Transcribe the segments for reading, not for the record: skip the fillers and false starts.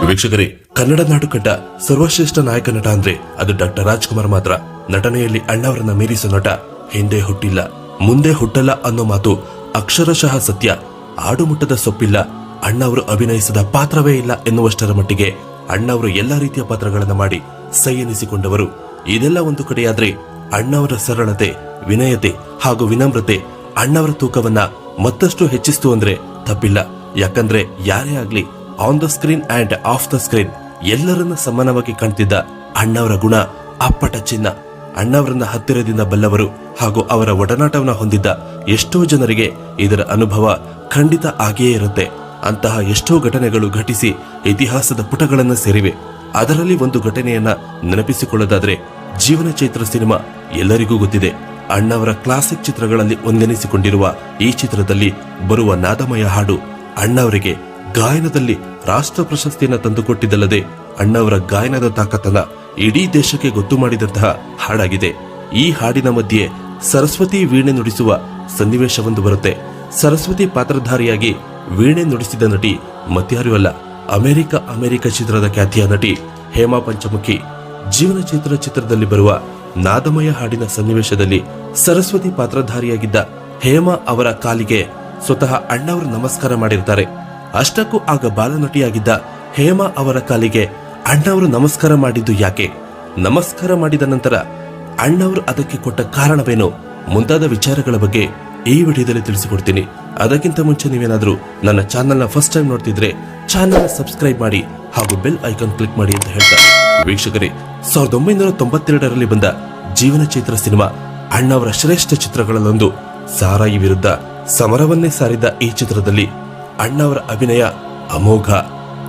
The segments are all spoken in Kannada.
ವೀಕ್ಷಕರೇ, ಕನ್ನಡ ನಾಡು ಕಂಡ ಸರ್ವಶ್ರೇಷ್ಠ ನಾಯಕ ನಟ ಅಂದ್ರೆ ಅದು ಡಾಕ್ಟರ್ ರಾಜ್ಕುಮಾರ್ ಮಾತ್ರ. ನಟನೆಯಲ್ಲಿ ಅಣ್ಣವರನ್ನ ಮೀರಿಸೋ ನಟ ಹಿಂದೆ ಹುಟ್ಟಿಲ್ಲ, ಮುಂದೆ ಹುಟ್ಟಲ್ಲ ಅನ್ನೋ ಮಾತು ಅಕ್ಷರಶಃ ಸತ್ಯ. ಆಡುಮುಟ್ಟದ ಸೊಪ್ಪಿಲ್ಲ, ಅಣ್ಣವರು ಅಭಿನಯಿಸದ ಪಾತ್ರವೇ ಇಲ್ಲ ಎನ್ನುವಷ್ಟರ ಮಟ್ಟಿಗೆ ಅಣ್ಣವರು ಎಲ್ಲಾ ರೀತಿಯ ಪಾತ್ರಗಳನ್ನ ಮಾಡಿ ಸೈ ಎನಿಸಿಕೊಂಡವರು. ಇದೆಲ್ಲ ಒಂದು ಕಡೆಯಾದ್ರೆ ಅಣ್ಣವರ ಸರಳತೆ, ವಿನಯತೆ ಹಾಗೂ ವಿನಮ್ರತೆ ಅಣ್ಣವರ ತೂಕವನ್ನ ಮತ್ತಷ್ಟು ಹೆಚ್ಚಿಸ್ತು ಅಂದ್ರೆ ತಪ್ಪಿಲ್ಲ. ಯಾಕಂದ್ರೆ ಯಾರೇ ಆಗ್ಲಿ on the screen and of the screen ಎಲ್ಲರನ್ನ ಸಮಾನವಾಗಿ ಕಾಣ್ತಿದ್ದ ಅಣ್ಣವರ ಗುಣ ಅಪ್ಪಟ ಚಿನ್ನ. ಅಣ್ಣವರನ್ನ ಹತ್ತಿರದಿಂದ ಬಲ್ಲವರು ಹಾಗೂ ಅವರ ಒಡನಾಟವನ್ನ ಹೊಂದಿದ್ದ ಎಷ್ಟೋ ಜನರಿಗೆ ಇದರ ಅನುಭವ ಖಂಡಿತ ಆಗಿಯೇ ಇರುತ್ತೆ. ಅಂತಹ ಎಷ್ಟೋ ಘಟನೆಗಳು ಘಟಿಸಿ ಇತಿಹಾಸದ ಪುಟಗಳನ್ನ ಸೇರಿವೆ. ಅದರಲ್ಲಿ ಒಂದು ಘಟನೆಯನ್ನ ನೆನಪಿಸಿಕೊಳ್ಳೋದಾದ್ರೆ ಜೀವನ ಚೈತ್ರ ಸಿನಿಮಾ ಎಲ್ಲರಿಗೂ ಗೊತ್ತಿದೆ. ಅಣ್ಣವರ ಕ್ಲಾಸಿಕ್ ಚಿತ್ರಗಳಲ್ಲಿ ಒಂದೆನಿಸಿಕೊಂಡಿರುವ ಈ ಚಿತ್ರದಲ್ಲಿ ಬರುವ ನಾದಮಯ ಹಾಡು ಅಣ್ಣವರಿಗೆ ಗಾಯನದಲ್ಲಿ ರಾಷ್ಟ್ರ ಪ್ರಶಸ್ತಿಯನ್ನ ತಂದುಕೊಟ್ಟಿದ್ದಲ್ಲದೆ ಅಣ್ಣವರ ಗಾಯನದ ತಾಕತ್ತನ್ನ ಇಡೀ ದೇಶಕ್ಕೆ ಗೊತ್ತು ಮಾಡಿದಂತಹ ಹಾಡಾಗಿದೆ. ಈ ಹಾಡಿನ ಮಧ್ಯೆ ಸರಸ್ವತಿ ವೀಣೆ ನುಡಿಸುವ ಸನ್ನಿವೇಶವೊಂದು ಬರುತ್ತೆ. ಸರಸ್ವತಿ ಪಾತ್ರಧಾರಿಯಾಗಿ ವೀಣೆ ನುಡಿಸಿದ ನಟಿ ಮತ್ಯಾರೂ ಅಲ್ಲ, ಅಮೆರಿಕ ಚಿತ್ರದ ಖ್ಯಾತಿಯ ನಟಿ ಹೇಮಾ ಪಂಚಮುಖಿ. ಜೀವನ ಚೈತ್ರ ಚಿತ್ರದಲ್ಲಿ ಬರುವ ನಾದಮಯ ಹಾಡಿನ ಸನ್ನಿವೇಶದಲ್ಲಿ ಸರಸ್ವತಿ ಪಾತ್ರಧಾರಿಯಾಗಿದ್ದ ಹೇಮಾ ಅವರ ಕಾಲಿಗೆ ಸ್ವತಃ ಅಣ್ಣವರು ನಮಸ್ಕಾರ ಮಾಡಿರ್ತಾರೆ. ಅಷ್ಟಕ್ಕೂ ಆಗ ಬಾಲನಟಿಯಾಗಿದ್ದ ಹೇಮಾ ಅವರ ಕಾಲಿಗೆ ಅಣ್ಣವರು ನಮಸ್ಕಾರ ಮಾಡಿದ್ದು ಯಾಕೆ, ನಮಸ್ಕಾರ ಮಾಡಿದ ನಂತರ ಅಣ್ಣವರು ಅದಕ್ಕೆ ಕೊಟ್ಟ ಕಾರಣವೇನು ಮುಂತಾದ ವಿಚಾರಗಳ ಬಗ್ಗೆ ಈ ವಿಡಿಯೋದಲ್ಲಿ ತಿಳಿಸಿಕೊಡ್ತೀನಿ. ಅದಕ್ಕಿಂತ ಮುಂಚೆ ನೀವೇನಾದ್ರೂ ನನ್ನ ಚಾನೆಲ್ನ ಫಸ್ಟ್ ಟೈಮ್ ನೋಡ್ತಿದ್ರೆ ಚಾನೆಲ್ ಸಬ್ಸ್ಕ್ರೈಬ್ ಮಾಡಿ ಹಾಗೂ ಬೆಲ್ ಐಕಾನ್ ಕ್ಲಿಕ್ ಮಾಡಿ ಅಂತ ಹೇಳ್ತಾ, ವೀಕ್ಷಕರೇ, 1992ರಲ್ಲಿ ಬಂದ ಜೀವನ ಚೈತ್ರ ಸಿನಿಮಾ ಅಣ್ಣವರ ಶ್ರೇಷ್ಠ ಚಿತ್ರಗಳಲ್ಲೊಂದು. ಸಾರಾಯಿ ವಿರುದ್ಧ ಸಮರವನ್ನೇ ಸಾರಿದ ಈ ಚಿತ್ರದಲ್ಲಿ ಅಣ್ಣವರ ಅಭಿನಯ ಅಮೋಘ.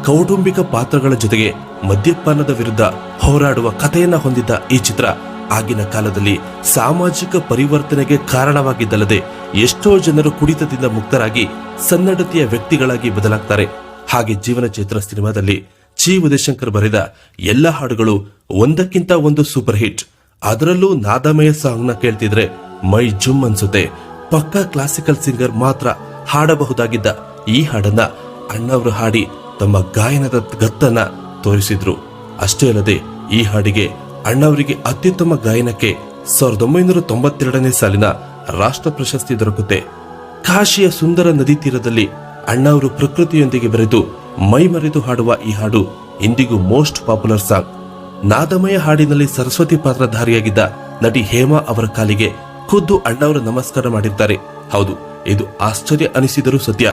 ಕೌಟುಂಬಿಕ ಪಾತ್ರಗಳ ಜೊತೆಗೆ ಮದ್ಯಪಾನದ ವಿರುದ್ಧ ಹೋರಾಡುವ ಕಥೆಯನ್ನ ಹೊಂದಿದ್ದ ಈ ಚಿತ್ರ ಆಗಿನ ಕಾಲದಲ್ಲಿ ಸಾಮಾಜಿಕ ಪರಿವರ್ತನೆಗೆ ಕಾರಣವಾಗಿದ್ದಲ್ಲದೆ ಎಷ್ಟೋ ಜನರು ಕುಡಿತದಿಂದ ಮುಕ್ತರಾಗಿ ಸನ್ನಡತೆಯ ವ್ಯಕ್ತಿಗಳಾಗಿ ಬದಲಾಗ್ತಾರೆ. ಹಾಗೆ ಜೀವನ ಚೈತ್ರ ಸಿನಿಮಾದಲ್ಲಿ ಜಿ ಉದಯಶಂಕರ್ ಬರೆದ ಎಲ್ಲ ಹಾಡುಗಳು ಒಂದಕ್ಕಿಂತ ಒಂದು ಸೂಪರ್ ಹಿಟ್. ಅದರಲ್ಲೂ ನಾದಮಯ ಸಾಂಗ್ ನ ಕೇಳ್ತಿದ್ರೆ ಮೈ ಜುಮ್ ಅನ್ಸುತ್ತೆ. ಪಕ್ಕಾ ಕ್ಲಾಸಿಕಲ್ ಸಿಂಗರ್ ಮಾತ್ರ ಹಾಡಬಹುದಾಗಿದ್ದ ಈ ಹಾಡನ್ನ ಅಣ್ಣವರು ಹಾಡಿ ತಮ್ಮ ಗಾಯನದ ಗತ್ತನ್ನ ತೋರಿಸಿದ್ರು. ಅಷ್ಟೇ ಅಲ್ಲದೆ ಈ ಹಾಡಿಗೆ ಅಣ್ಣವರಿಗೆ ಅತ್ಯುತ್ತಮ ಗಾಯನಕ್ಕೆ 1992ನೇ ಸಾಲಿನ ರಾಷ್ಟ್ರ ಪ್ರಶಸ್ತಿ ದೊರಕುತ್ತೆ. ಕಾಶಿಯ ಸುಂದರ ನದಿ ತೀರದಲ್ಲಿ ಅಣ್ಣವರು ಪ್ರಕೃತಿಯೊಂದಿಗೆ ಬೆರೆತು ಮೈ ಮರೆತು ಹಾಡುವ ಈ ಹಾಡು ಇಂದಿಗೂ ಮೋಸ್ಟ್ ಪಾಪ್ಯುಲರ್ ಸಾಂಗ್. ನಾದಮಯ ಹಾಡಿನಲ್ಲಿ ಸರಸ್ವತಿ ಪಾತ್ರಧಾರಿಯಾಗಿದ್ದ ನಟಿ ಹೇಮಾ ಅವರ ಕಾಲಿಗೆ ಖುದ್ದು ಅಣ್ಣವರು ನಮಸ್ಕಾರ ಮಾಡಿರ್ತಾರೆ. ಹೌದು, ಇದು ಆಶ್ಚರ್ಯ ಅನಿಸಿದರೂ ಸತ್ಯ.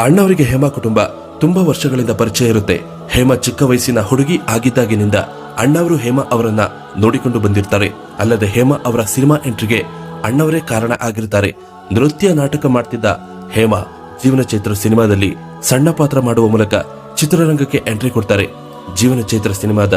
ಅಣ್ಣವರಿಗೆ ಹೇಮಾ ಕುಟುಂಬ ತುಂಬಾ ವರ್ಷಗಳಿಂದ ಪರಿಚಯ ಇರುತ್ತೆ. ಹೇಮಾ ಚಿಕ್ಕ ವಯಸ್ಸಿನ ಹುಡುಗಿ ಆಗಿದ್ದಾಗಿನಿಂದ ಅಣ್ಣವರು ಹೇಮಾ ಅವರನ್ನ ನೋಡಿಕೊಂಡು ಬಂದಿರ್ತಾರೆ. ಅಲ್ಲದೆ ಹೇಮಾ ಅವರ ಸಿನಿಮಾ ಎಂಟ್ರಿಗೆ ಅಣ್ಣವರೇ ಕಾರಣ ಆಗಿರ್ತಾರೆ. ನೃತ್ಯ ನಾಟಕ ಮಾಡ್ತಿದ್ದ ಹೇಮಾ ಜೀವನ ಚೈತ್ರ ಸಿನಿಮಾದಲ್ಲಿ ಸಣ್ಣ ಪಾತ್ರ ಮಾಡುವ ಮೂಲಕ ಚಿತ್ರರಂಗಕ್ಕೆ ಎಂಟ್ರಿ ಕೊಡ್ತಾರೆ. ಜೀವನ ಚೈತ್ರ ಸಿನಿಮಾದ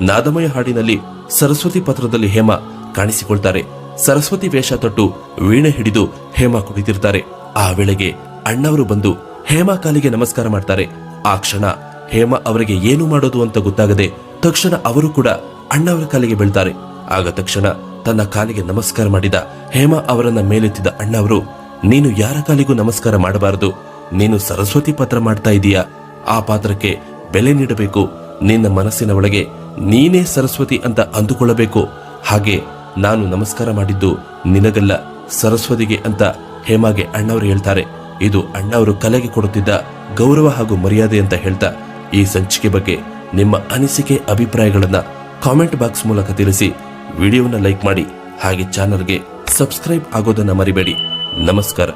ನಾದಮಯ ಹಾಡಿನಲ್ಲಿ ಸರಸ್ವತಿ ಪಾತ್ರದಲ್ಲಿ ಹೇಮಾ ಕಾಣಿಸಿಕೊಳ್ತಾರೆ. ಸರಸ್ವತಿ ವೇಷ ತೊಟ್ಟು ವೀಣೆ ಹಿಡಿದು ಹೇಮಾ ಕುಳಿತಿರ್ತಾರೆ. ಆ ವೇಳೆಗೆ ಅಣ್ಣವರು ಬಂದು ಹೇಮಾ ಕಾಲಿಗೆ ನಮಸ್ಕಾರ ಮಾಡ್ತಾರೆ. ಆ ಕ್ಷಣ ಹೇಮಾ ಅವರಿಗೆ ಏನು ಮಾಡೋದು ಅಂತ ಗೊತ್ತಾಗದೆ ತಕ್ಷಣ ಅವರು ಕೂಡ ಅಣ್ಣವರ ಕಾಲಿಗೆ ಬೀಳ್ತಾರೆ. ಆಗ ತಕ್ಷಣ ತನ್ನ ಕಾಲಿಗೆ ನಮಸ್ಕಾರ ಮಾಡಿದ ಹೇಮಾ ಅವರನ್ನ ಮೇಲೆತ್ತಿದ ಅಣ್ಣವರು, ನೀನು ಯಾರ ಕಾಲಿಗೂ ನಮಸ್ಕಾರ ಮಾಡಬಾರದು, ನೀನು ಸರಸ್ವತಿ ಪಾತ್ರ ಮಾಡ್ತಾ ಇದೀಯಾ, ಆ ಪಾತ್ರಕ್ಕೆ ಬೆಲೆ ನೀಡಬೇಕು, ನಿನ್ನ ಮನಸ್ಸಿನ ಒಳಗೆ ನೀನೇ ಸರಸ್ವತಿ ಅಂತ ಅಂದುಕೊಳ್ಳಬೇಕು. ಹಾಗೆ ನಾನು ನಮಸ್ಕಾರ ಮಾಡಿದ್ದು ನಿನಗಲ್ಲ, ಸರಸ್ವತಿಗೆ ಅಂತ ಹೇಮಾಗೆ ಅಣ್ಣವರು ಹೇಳ್ತಾರೆ. ಇದು ಅಣ್ಣವರು ಕಲೆಗೆ ಕೊಡುತ್ತಿದ್ದ ಗೌರವ ಹಾಗೂ ಮರ್ಯಾದೆ ಅಂತ ಹೇಳ್ತಾ ಈ ಸಂಚಿಕೆ ಬಗ್ಗೆ ನಿಮ್ಮ ಅನಿಸಿಕೆ ಅಭಿಪ್ರಾಯಗಳನ್ನ ಕಾಮೆಂಟ್ ಬಾಕ್ಸ್ ಮೂಲಕ ತಿಳಿಸಿ. ವಿಡಿಯೋನ ಲೈಕ್ ಮಾಡಿ, ಹಾಗೆ ಚಾನಲ್ಗೆ ಸಬ್ಸ್ಕ್ರೈಬ್ ಆಗೋದನ್ನ ಮರಿಬೇಡಿ. ನಮಸ್ಕಾರ.